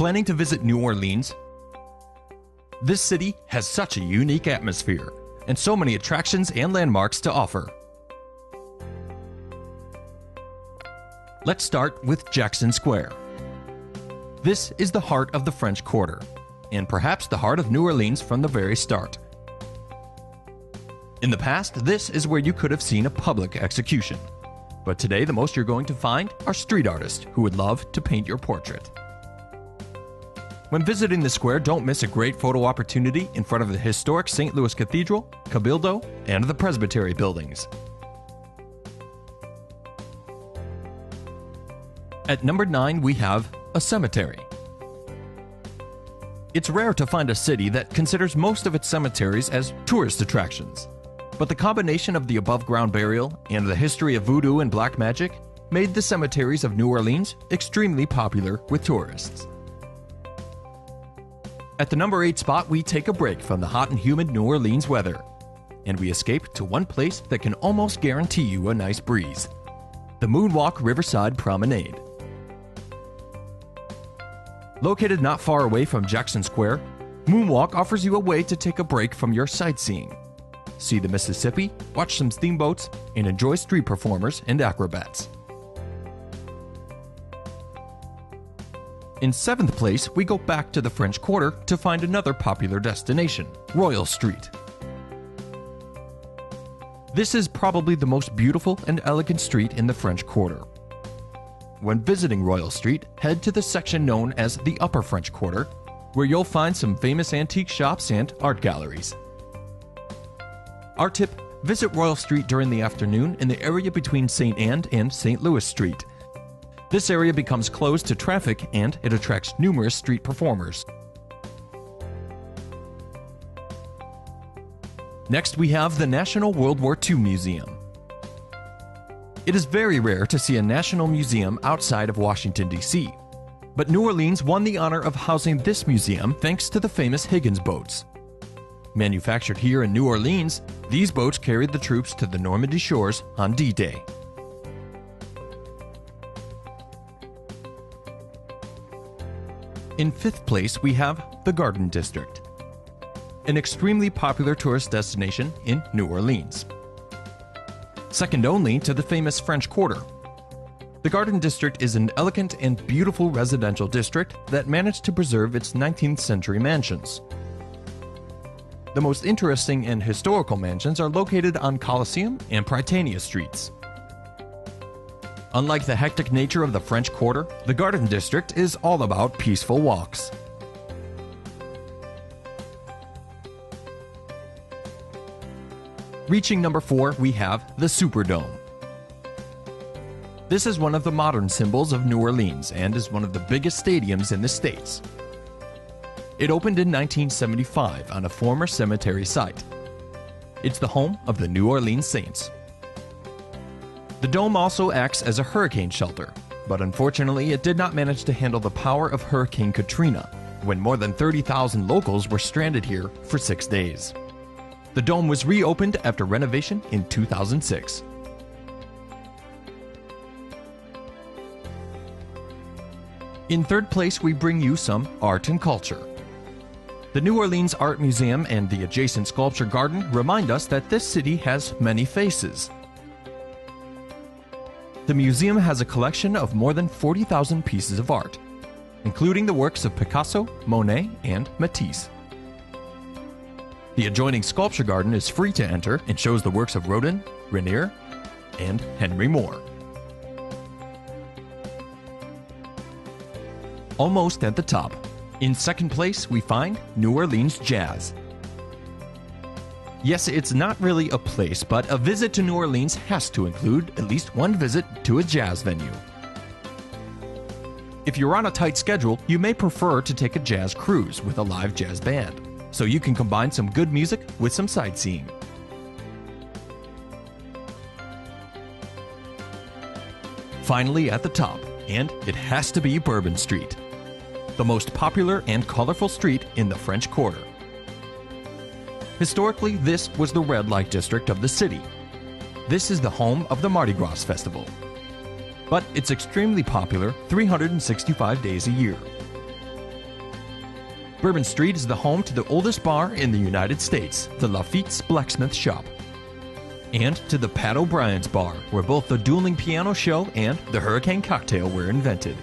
Planning to visit New Orleans? This city has such a unique atmosphere and so many attractions and landmarks to offer. Let's start with Jackson Square. This is the heart of the French Quarter, and perhaps the heart of New Orleans from the very start. In the past, this is where you could have seen a public execution. But today, the most you're going to find are street artists who would love to paint your portrait. When visiting the square, don't miss a great photo opportunity in front of the historic St. Louis Cathedral, Cabildo, and the Presbytery buildings. At number 9, we have a cemetery. It's rare to find a city that considers most of its cemeteries as tourist attractions. But the combination of the above-ground burial and the history of voodoo and black magic made the cemeteries of New Orleans extremely popular with tourists. At the number 8 spot, we take a break from the hot and humid New Orleans weather, and we escape to one place that can almost guarantee you a nice breeze: the Moonwalk Riverside Promenade. Located not far away from Jackson Square, Moonwalk offers you a way to take a break from your sightseeing, see the Mississippi, watch some steamboats, and enjoy street performers and acrobats. In 7th place, we go back to the French Quarter to find another popular destination, Royal Street. This is probably the most beautiful and elegant street in the French Quarter. When visiting Royal Street, head to the section known as the Upper French Quarter, where you'll find some famous antique shops and art galleries. Our tip: visit Royal Street during the afternoon in the area between St. Anne and St. Louis Street. This area becomes closed to traffic and it attracts numerous street performers. Next, we have the National World War II Museum. It is very rare to see a national museum outside of Washington, D.C., but New Orleans won the honor of housing this museum thanks to the famous Higgins boats. Manufactured here in New Orleans, these boats carried the troops to the Normandy shores on D-Day. In 5th place, we have the Garden District, an extremely popular tourist destination in New Orleans. Second only to the famous French Quarter. The Garden District is an elegant and beautiful residential district that managed to preserve its 19th century mansions. The most interesting and historical mansions are located on Coliseum and Prytania Streets. Unlike the hectic nature of the French Quarter, the Garden District is all about peaceful walks. Reaching number 4, we have the Superdome. This is one of the modern symbols of New Orleans and is one of the biggest stadiums in the States. It opened in 1975 on a former cemetery site. It's the home of the New Orleans Saints. The dome also acts as a hurricane shelter, but unfortunately it did not manage to handle the power of Hurricane Katrina, when more than 30,000 locals were stranded here for 6 days. The dome was reopened after renovation in 2006. In 3rd place, we bring you some art and culture. The New Orleans Art Museum and the adjacent Sculpture Garden remind us that this city has many faces. The museum has a collection of more than 40,000 pieces of art, including the works of Picasso, Monet, and Matisse. The adjoining Sculpture Garden is free to enter and shows the works of Rodin, Renier, and Henry Moore. Almost at the top, in 2nd place, we find New Orleans Jazz. Yes, it's not really a place, but a visit to New Orleans has to include at least one visit to a jazz venue. If you're on a tight schedule, you may prefer to take a jazz cruise with a live jazz band, so you can combine some good music with some sightseeing. Finally, at the top, and it has to be Bourbon Street, the most popular and colorful street in the French Quarter. Historically, this was the red light district of the city. This is the home of the Mardi Gras Festival. But it's extremely popular 365 days a year. Bourbon Street is the home to the oldest bar in the United States, the Lafitte's Blacksmith Shop. And to the Pat O'Brien's Bar, where both the dueling piano show and the Hurricane cocktail were invented.